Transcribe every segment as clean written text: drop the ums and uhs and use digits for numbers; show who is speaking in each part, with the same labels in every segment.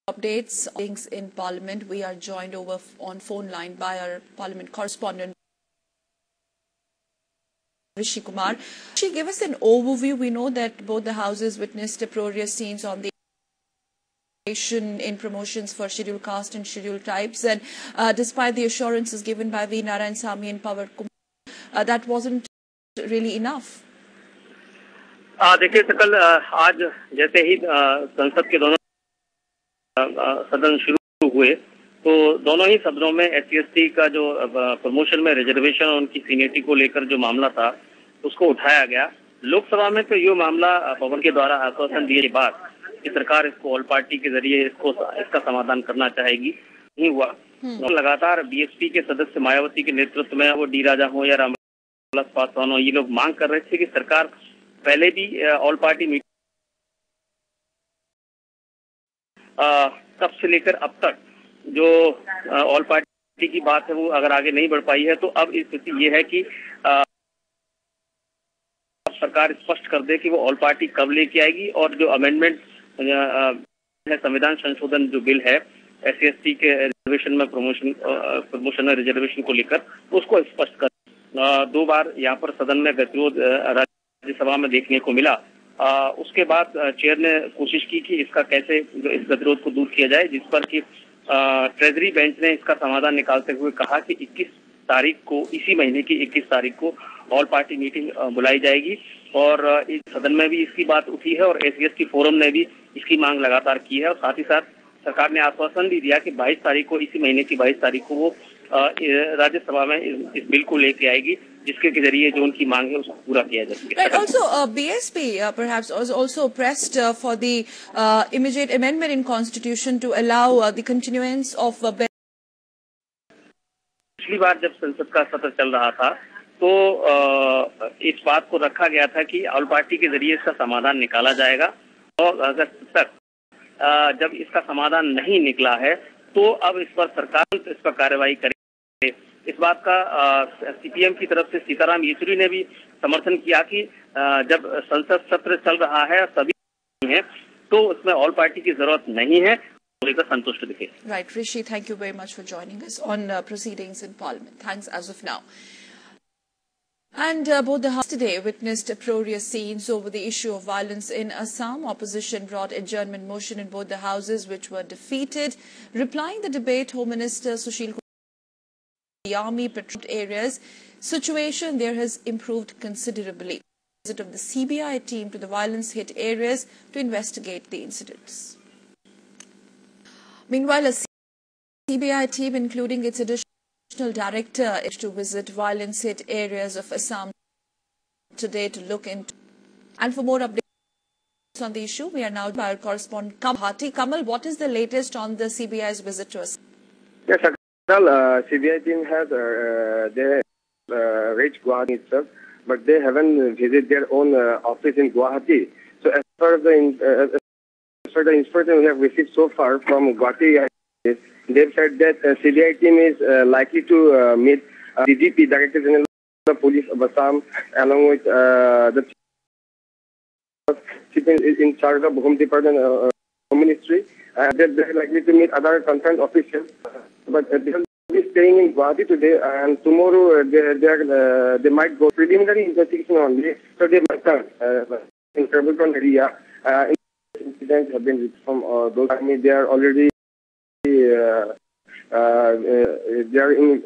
Speaker 1: Updates things in Parliament. We are joined over on phone line by our Parliament correspondent Rishi Kumar. She gave us an overview. We know that both the houses witnessed uproarious scenes on the in promotions for scheduled caste and scheduled tribes, and despite the assurances given by V. Narayanasamy and Pawar Kumar, that wasn't really enough.
Speaker 2: देखिए सकल, आज जैसे ही संसद के दोनों सदन शुरू हुए तो दोनों ही सदनों में SC/ST का जो प्रमोशन में रिजर्वेशन और उनकी सीनियरिटी को लेकर जो मामला था उसको उठाया गया। लोकसभा में तो ये मामला पवन के द्वारा आश्वासन दिए के बाद कि सरकार इसको ऑल पार्टी के जरिए इसका समाधान करना चाहेगी, नहीं हुआ। लगातार BSP के सदस्य मायावती के नेतृत्व में वो डी राजा हो या रामविलास पासवान हो, ये लोग मांग कर रहे थे कि सरकार पहले भी ऑल पार्टी मीटिंग तब से लेकर अब तक जो ऑल पार्टी की बात है वो अगर आगे नहीं बढ़ पाई है, तो अब स्थिति ये है कि सरकार स्पष्ट कर दे कि वो ऑल पार्टी कब लेके आएगी और जो अमेंडमेंट है, संविधान संशोधन जो बिल है SC/ST के रिजर्वेशन में प्रमोशन में रिजर्वेशन को लेकर, उसको स्पष्ट कर। 2 बार यहाँ पर सदन में गतिरोध राज्यसभा में देखने को मिला। उसके बाद चेयर ने कोशिश की कि इसका कैसे इस गतिरोध को दूर किया जाए, जिस पर कि ट्रेजरी बेंच ने इसका समाधान निकालते हुए कहा कि 21 तारीख को, इसी महीने की 21 तारीख को ऑल पार्टी मीटिंग बुलाई जाएगी और इस सदन में भी इसकी बात उठी है और SC/ST फोरम ने भी इसकी मांग लगातार की है और साथ ही साथ सरकार ने आश्वासन भी दिया कि 22 तारीख को, इसी महीने की 22 तारीख को वो राज्यसभा में इस बिल को लेके आएगी, जिसके जरिए जो उनकी मांग है उसको पूरा किया जा सके।
Speaker 1: Right. Also, BSP perhaps was also pressed for the immediate amendment in Constitution to allow the continuance of
Speaker 2: पिछली बार जब संसद का सत्र चल रहा था तो इस बात को रखा गया था कि ऑल पार्टी के जरिए इसका समाधान निकाला जाएगा और अगस्त तक जब इसका समाधान नहीं निकला है तो अब इस पर सरकार इस पर कार्रवाई करे। इस बात का CPM की तरफ से सीताराम येचुरी ने भी समर्थन किया कि जब संसद सत्र चल रहा है सभी है तो उसमें ऑल पार्टी की जरूरत नहीं है, लेकर संतुष्ट दिखे।
Speaker 1: Right, Rishi, thank you very much for joining us on proceedings in Parliament. Thanks as of now. And both the Houses today witnessed uproarious scenes over the issue of violence in Assam. Opposition brought adjournment motion in both the houses, which were defeated. Replying the debate, Home Minister Sushil Kumar, the army patrolled areas. Situation there has improved considerably. Visit of the CBI team to the violence-hit areas to investigate the incidents. Meanwhile, a CBI team, including its additional director, is to visit violence-hit areas of Assam today to look into. And for more updates on the issue, we are now by our correspondent Kamal. Kamal, what is the latest on the CBI's visit to Assam?
Speaker 3: Yes, CBI team has reached Guwahati itself, but they haven't visited their own office in Guwahati. So as far as the information we have received so far from Guwahati, they've said that CBI team is likely to meet DGP, Director General of the Police of Assam, along with the chief in charge of Home Department, Home Ministry. They're likely to meet other concerned officials, but they'll be staying in Guwahati today, and tomorrow they might go preliminary investigation only. So they might start in Kerbeton area. Incidents have been reached from those army. They are already they are in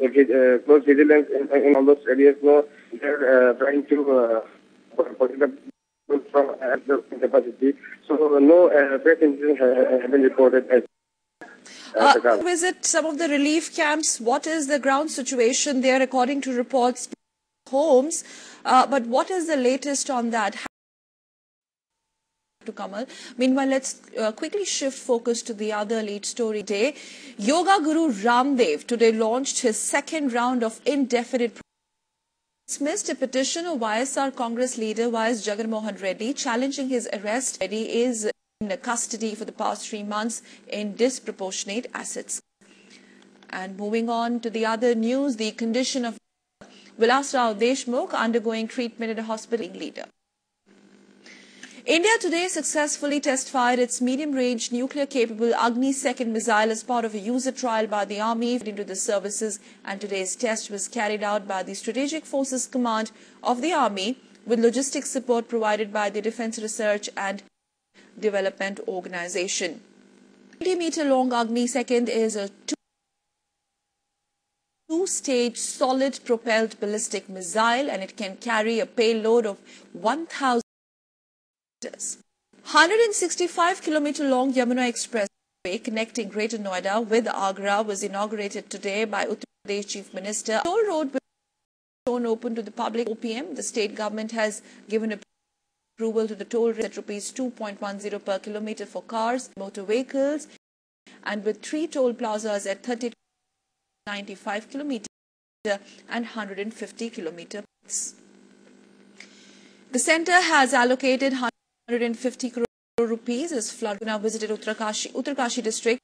Speaker 3: close vigilance in all those areas. No, they're trying to put it up from the capacity. So no threat incidents have been reported as.
Speaker 1: Visit some of the relief camps. What is the ground situation there according to reports? Homes, but what is the latest on that? To Kamal. Meanwhile, let's quickly shift focus to the other lead story today. Yoga Guru Ramdev today launched his second round of indefinite dismissed a petition of YSR Congress leader YS Jagan Mohan Reddy challenging his arrest. Reddy is in custody for the past 3 months in disproportionate assets. And moving on to the other news, the condition of Vilas Rao Deshmukh undergoing treatment at a hospital leader. India today successfully test-fired its medium-range nuclear-capable Agni-2 missile as part of a user trial by the Army into the services, and today's test was carried out by the Strategic Forces Command of the Army with logistics support provided by the Defence Research and Development Organization. 20-meter-long Agni-2 is a two-stage solid propelled ballistic missile, and it can carry a payload of 1,000 165-kilometer-long Yamuna Expressway connecting Greater Noida with Agra was inaugurated today by Uttar Pradesh Chief Minister. The toll road will be shown open to the public at 4 p.m. The state government has given approval to the toll rate at rupees 2.10 per kilometer for cars, motor vehicles, and with 3 toll plazas at 30 to 95 kilometer and 150 kilometer. The centre has allocated 150 crore rupees as flood now visited Uttarkashi district.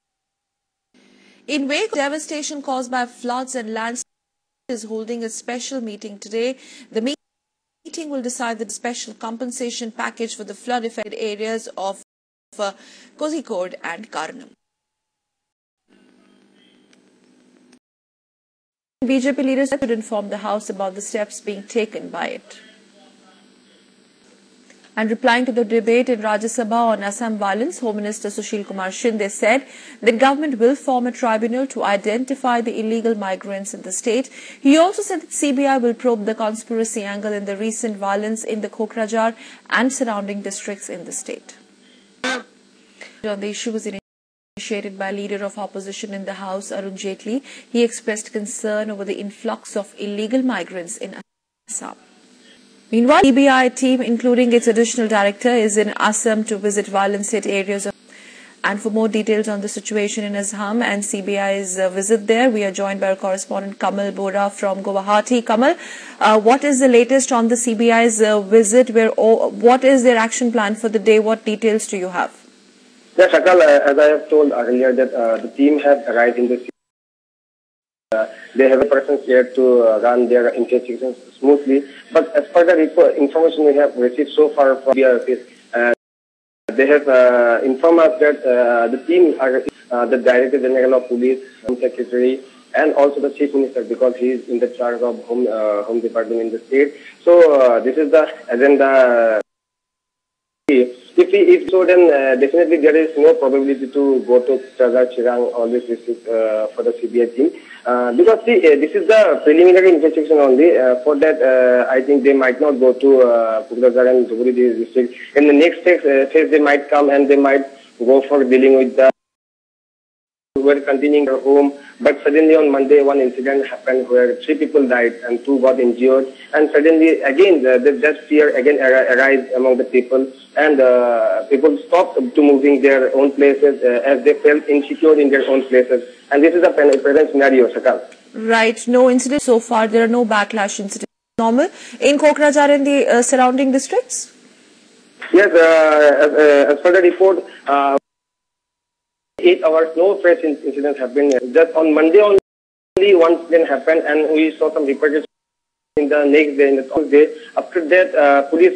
Speaker 1: In wake of devastation caused by floods and landslides, is holding a special meeting today. The meeting will decide the special compensation package for the flood affected areas of Kozhikode and Karnam. BJP leaders should inform the House about the steps being taken by it. And replying to the debate in Rajya Sabha on Assam violence, Home Minister Sushil Kumar Shinde said that government will form a tribunal to identify the illegal migrants in the state. He also said that CBI will probe the conspiracy angle in the recent violence in the Kokrajhar and surrounding districts in the state. On the issue was initiated by leader of opposition in the House, Arun Jaitley. He expressed concern over the influx of illegal migrants in Assam. Meanwhile, CBI team, including its additional director, is in Assam to visit violence-hit areas. And for more details on the situation in Assam and CBI's visit there, we are joined by our correspondent Kamal Bora from Guwahati. Kamal, what is the latest on the CBI's visit? What is their action plan for the day? What details do you have?
Speaker 3: Yes, Sakal, as I have told earlier, that the team has arrived in the city. They have a person here to run their investigations smoothly. But as per the information we have received so far from the office, they have informed us that the team are the Director General of Police, Home Secretary, and also the Chief Minister, because he is in the charge of Home Department in the state. So this is the agenda. If so, then definitely there is no probability to go to Chirang or this district for the CBI team. Because see, this is the preliminary investigation only. For that, I think they might not go to Kokrajhar and Dhuburi district. In the next phase, they might come and they might go for dealing with the who were continuing their home. But suddenly on Monday, one incident happened where 3 people died and 2 got injured. And suddenly, again, that fear again arise among the people. And people stopped to moving their own places as they felt insecure in their own places. And this is the present scenario, Sakal.
Speaker 1: Right. No incidents so far. There are no backlash incidents. Normal in Kokrajhar and the surrounding districts?
Speaker 3: Yes, as per the report, 8 hours, no fresh incidents have been. Just on Monday only one incident happened, and we saw some reports in the next day, in the Tuesday. After that, police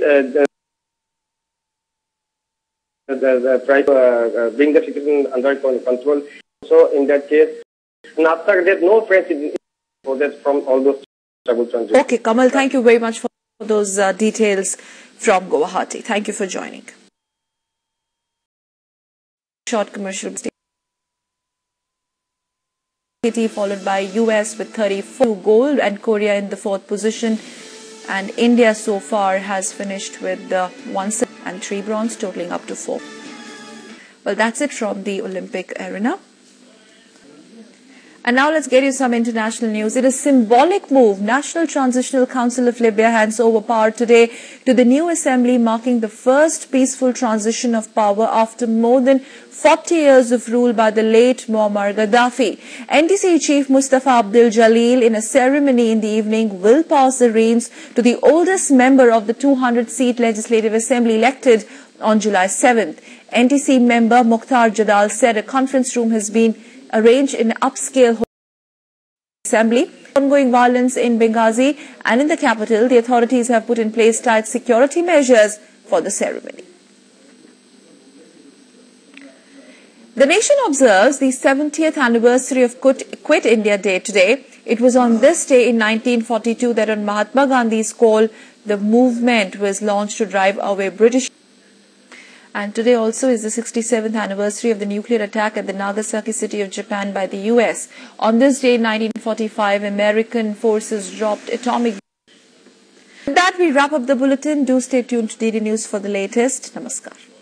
Speaker 3: try to bring the situation under control. So in that case, and after that, no fresh incidents from all those troubles.
Speaker 1: Okay, Kamal, thank you very much for those details from Guwahati. Thank you for joining. Short commercial break. Followed by US with 34 gold and Korea in the 4th position, and India so far has finished with 1 silver and 3 bronze, totaling up to 4. Well, that's it from the Olympic arena. And now let's get you some international news. It is a symbolic move. National Transitional Council of Libya hands over power today to the new assembly, marking the first peaceful transition of power after more than 40 years of rule by the late Muammar Gaddafi. NTC Chief Mustafa Abdul Jalil, in a ceremony in the evening, will pass the reins to the oldest member of the 200-seat Legislative Assembly elected on July 7th. NTC member Mukhtar Jadal said a conference room has been arranged in an upscale assembly. Ongoing violence in Benghazi and in the capital, the authorities have put in place tight security measures for the ceremony. The nation observes the 70th anniversary of Quit India Day today. It was on this day in 1942 that on Mahatma Gandhi's call, the movement was launched to drive away British. And today also is the 67th anniversary of the nuclear attack at the Nagasaki city of Japan by the US. On this day in 1945, American forces dropped atomic. With that, we wrap up the bulletin. Do stay tuned to DD News for the latest. Namaskar.